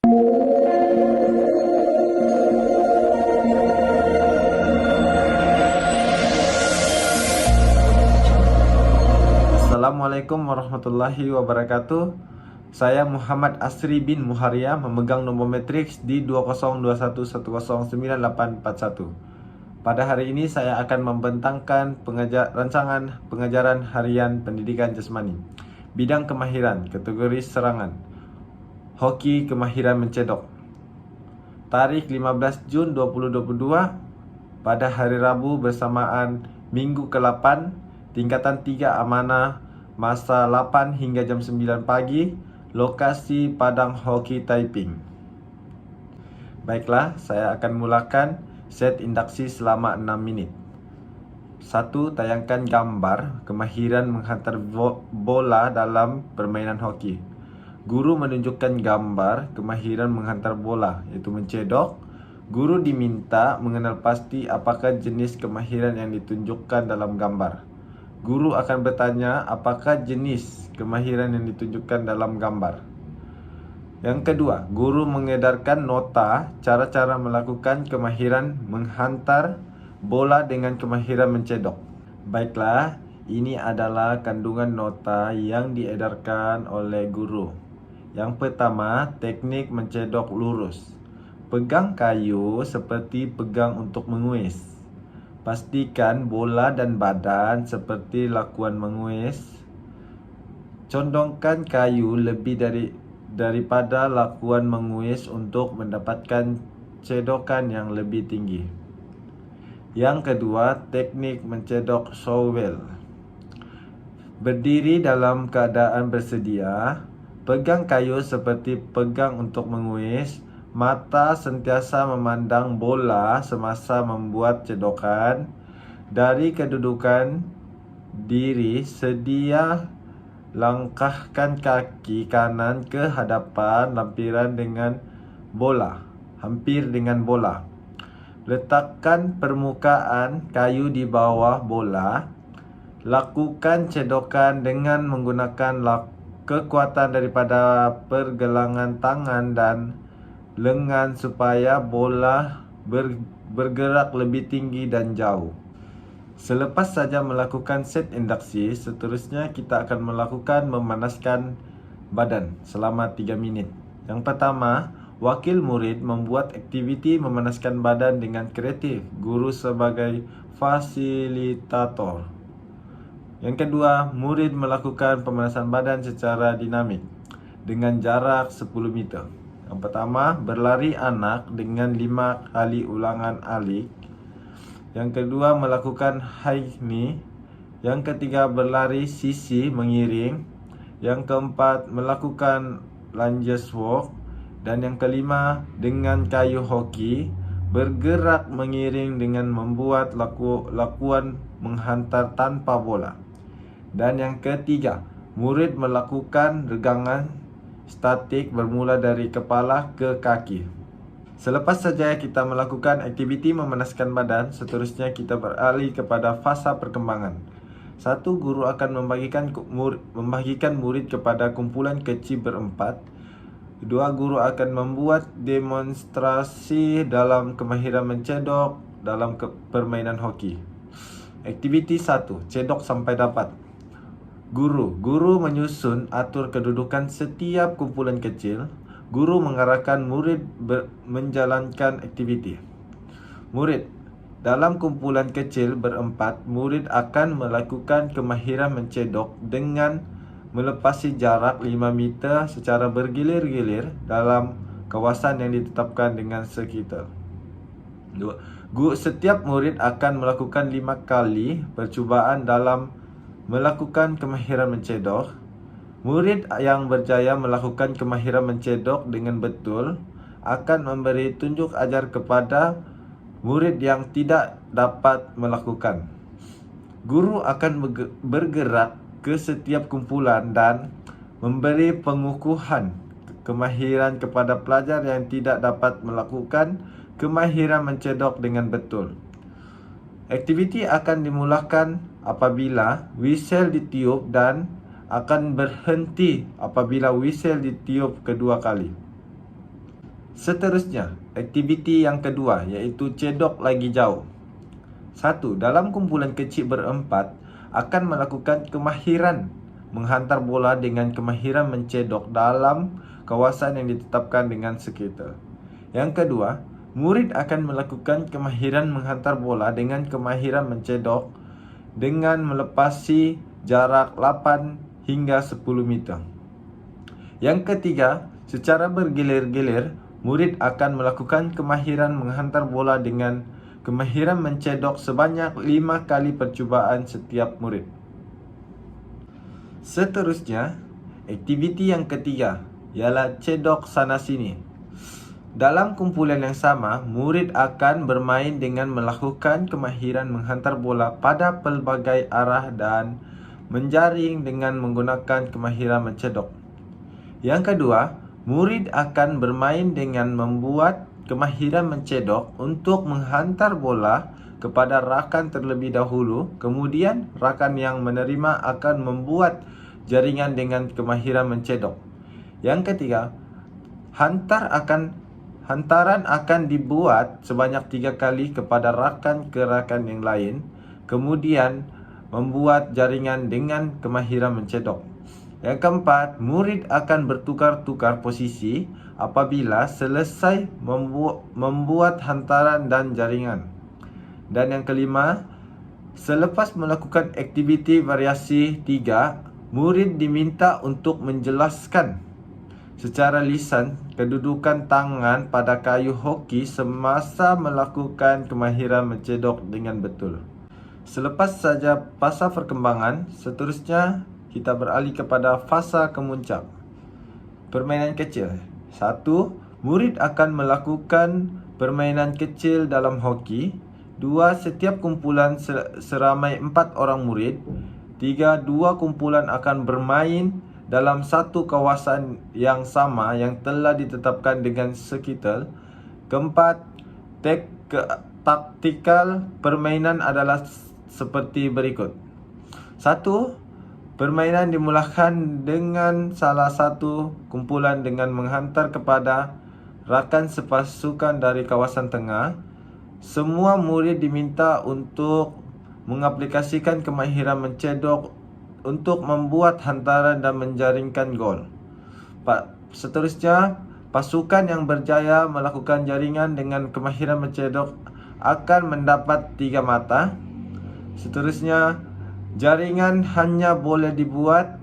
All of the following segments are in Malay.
Assalamualaikum warahmatullahi wabarakatuh. Saya Muhammad Asri bin Muharia, memegang nombor matriks di 2021109841. Pada hari ini saya akan membentangkan rancangan pengajaran harian pendidikan jasmani. Bidang kemahiran, kategori serangan. Hoki kemahiran mencedok. Tarikh 15 Jun 2022 pada hari Rabu bersamaan Minggu ke-8, tingkatan 3 amanah, masa 8 hingga jam 9 pagi, lokasi Padang Hoki Taiping. Baiklah, saya akan mulakan set induksi selama 6 minit. 1. Tayangkan gambar kemahiran menghantar bola dalam permainan hoki. Guru menunjukkan gambar kemahiran menghantar bola, iaitu mencedok. Guru diminta mengenal pasti apakah jenis kemahiran yang ditunjukkan dalam gambar. Guru akan bertanya apakah jenis kemahiran yang ditunjukkan dalam gambar. Yang kedua, guru mengedarkan nota cara-cara melakukan kemahiran menghantar bola dengan kemahiran mencedok. Baiklah, ini adalah kandungan nota yang diedarkan oleh guru. Yang pertama, teknik mencedok lurus. Pegang kayu seperti pegang untuk menguis. Pastikan bola dan badan seperti lakuan menguis. Condongkan kayu lebih daripada lakuan menguis untuk mendapatkan cedokan yang lebih tinggi. Yang kedua, teknik mencedok shovel. Berdiri dalam keadaan bersedia. Pegang kayu seperti pegang untuk menguis. Mata sentiasa memandang bola semasa membuat cedokan. Dari kedudukan diri, sedia langkahkan kaki kanan ke hadapan hampir dengan bola. Letakkan permukaan kayu di bawah bola. Lakukan cedokan dengan menggunakan kekuatan daripada pergelangan tangan dan lengan supaya bola bergerak lebih tinggi dan jauh. Selepas saja melakukan set induksi, seterusnya kita akan melakukan memanaskan badan selama 3 minit. Yang pertama, wakil murid membuat aktiviti memanaskan badan dengan kreatif, guru sebagai fasilitator. Yang kedua, murid melakukan pemanasan badan secara dinamik dengan jarak 10 meter. Yang pertama, berlari anak dengan 5 kali ulangan alik. Yang kedua, melakukan high knee. Yang ketiga, berlari sisi mengiring. Yang keempat, melakukan lunges walk. Dan yang kelima, dengan kayu hoki, bergerak mengiring dengan membuat lakuan menghantar tanpa bola. Dan yang ketiga, murid melakukan regangan statik bermula dari kepala ke kaki. Selepas saja kita melakukan aktiviti memanaskan badan, seterusnya kita beralih kepada fasa perkembangan. 1. Guru akan membagikan murid kepada kumpulan kecil berempat. 2. Guru akan membuat demonstrasi dalam kemahiran mencedok dalam permainan hoki. Aktiviti 1. Cedok sampai dapat. Guru menyusun atur kedudukan setiap kumpulan kecil. Guru mengarahkan murid menjalankan aktiviti. Murid, dalam kumpulan kecil berempat, murid akan melakukan kemahiran mencedok dengan melepasi jarak 5 meter secara bergilir-gilir dalam kawasan yang ditetapkan dengan sekitar. 2. Setiap murid akan melakukan 5 kali percubaan dalam melakukan kemahiran mencedok. Murid yang berjaya melakukan kemahiran mencedok dengan betul akan memberi tunjuk ajar kepada murid yang tidak dapat melakukan. Guru akan bergerak ke setiap kumpulan dan memberi pengukuhan kemahiran kepada pelajar yang tidak dapat melakukan kemahiran mencedok dengan betul. Aktiviti akan dimulakan apabila whistle ditiup dan akan berhenti apabila whistle ditiup kedua kali. Seterusnya, aktiviti yang kedua iaitu cedok lagi jauh. 1. Dalam kumpulan kecil berempat akan melakukan kemahiran menghantar bola dengan kemahiran mencedok dalam kawasan yang ditetapkan dengan sekitar. Yang kedua, murid akan melakukan kemahiran menghantar bola dengan kemahiran mencedok dengan melepasi jarak 8 hingga 10 meter. Yang ketiga, secara bergilir-gilir, murid akan melakukan kemahiran menghantar bola dengan kemahiran mencedok sebanyak 5 kali percubaan setiap murid. Seterusnya, aktiviti yang ketiga ialah cedok sana sini. Dalam kumpulan yang sama, murid akan bermain dengan melakukan kemahiran menghantar bola pada pelbagai arah dan menjaring dengan menggunakan kemahiran mencedok. Yang kedua, murid akan bermain dengan membuat kemahiran mencedok untuk menghantar bola kepada rakan terlebih dahulu. Kemudian, rakan yang menerima akan membuat jaringan dengan kemahiran mencedok. Yang ketiga, hantaran akan dibuat sebanyak 3 kali kepada rakan ke rakan yang lain. Kemudian, membuat jaringan dengan kemahiran mencedok. Yang keempat, murid akan bertukar-tukar posisi apabila selesai membuat hantaran dan jaringan. Dan yang kelima, selepas melakukan aktiviti variasi 3, murid diminta untuk menjelaskan secara lisan kedudukan tangan pada kayu hoki semasa melakukan kemahiran mencedok dengan betul. Selepas saja fasa perkembangan, seterusnya kita beralih kepada fasa kemuncak. Permainan kecil. 1. Murid akan melakukan permainan kecil dalam hoki. 2. Setiap kumpulan seramai 4 orang murid. 3. 2 kumpulan akan bermain dalam satu kawasan yang sama yang telah ditetapkan dengan sekitar. Keempat, taktikal permainan adalah seperti berikut. 1. Permainan dimulakan dengan salah satu kumpulan dengan menghantar kepada rakan sepasukan dari kawasan tengah. Semua murid diminta untuk mengaplikasikan kemahiran mencedok untuk membuat hantaran dan menjaringkan gol. Seterusnya, pasukan yang berjaya melakukan jaringan dengan kemahiran mencedok akan mendapat 3 mata. Seterusnya, jaringan hanya boleh dibuat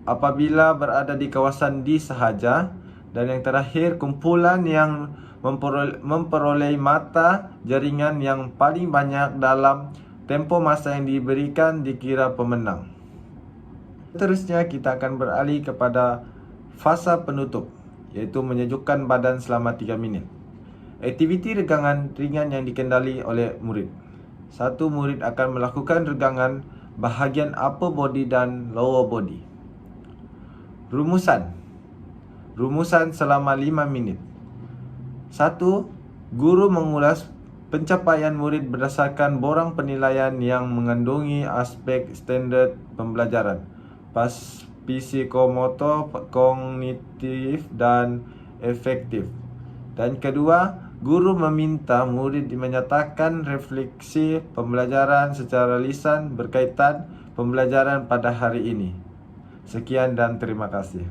apabila berada di kawasan D sahaja. Dan yang terakhir, kumpulan yang memperoleh mata jaringan yang paling banyak dalam tempoh masa yang diberikan dikira pemenang. Seterusnya kita akan beralih kepada fasa penutup, iaitu menyejukkan badan selama 3 minit. Aktiviti regangan ringan yang dikendali oleh murid. 1. Murid akan melakukan regangan bahagian upper body dan lower body. Rumusan selama 5 minit. 1. Guru mengulas pencapaian murid berdasarkan borang penilaian yang mengandungi aspek standard pembelajaran, psikomotor, kognitif, dan efektif. Dan kedua, guru meminta murid menyatakan refleksi pembelajaran secara lisan berkaitan pembelajaran pada hari ini. Sekian dan terima kasih.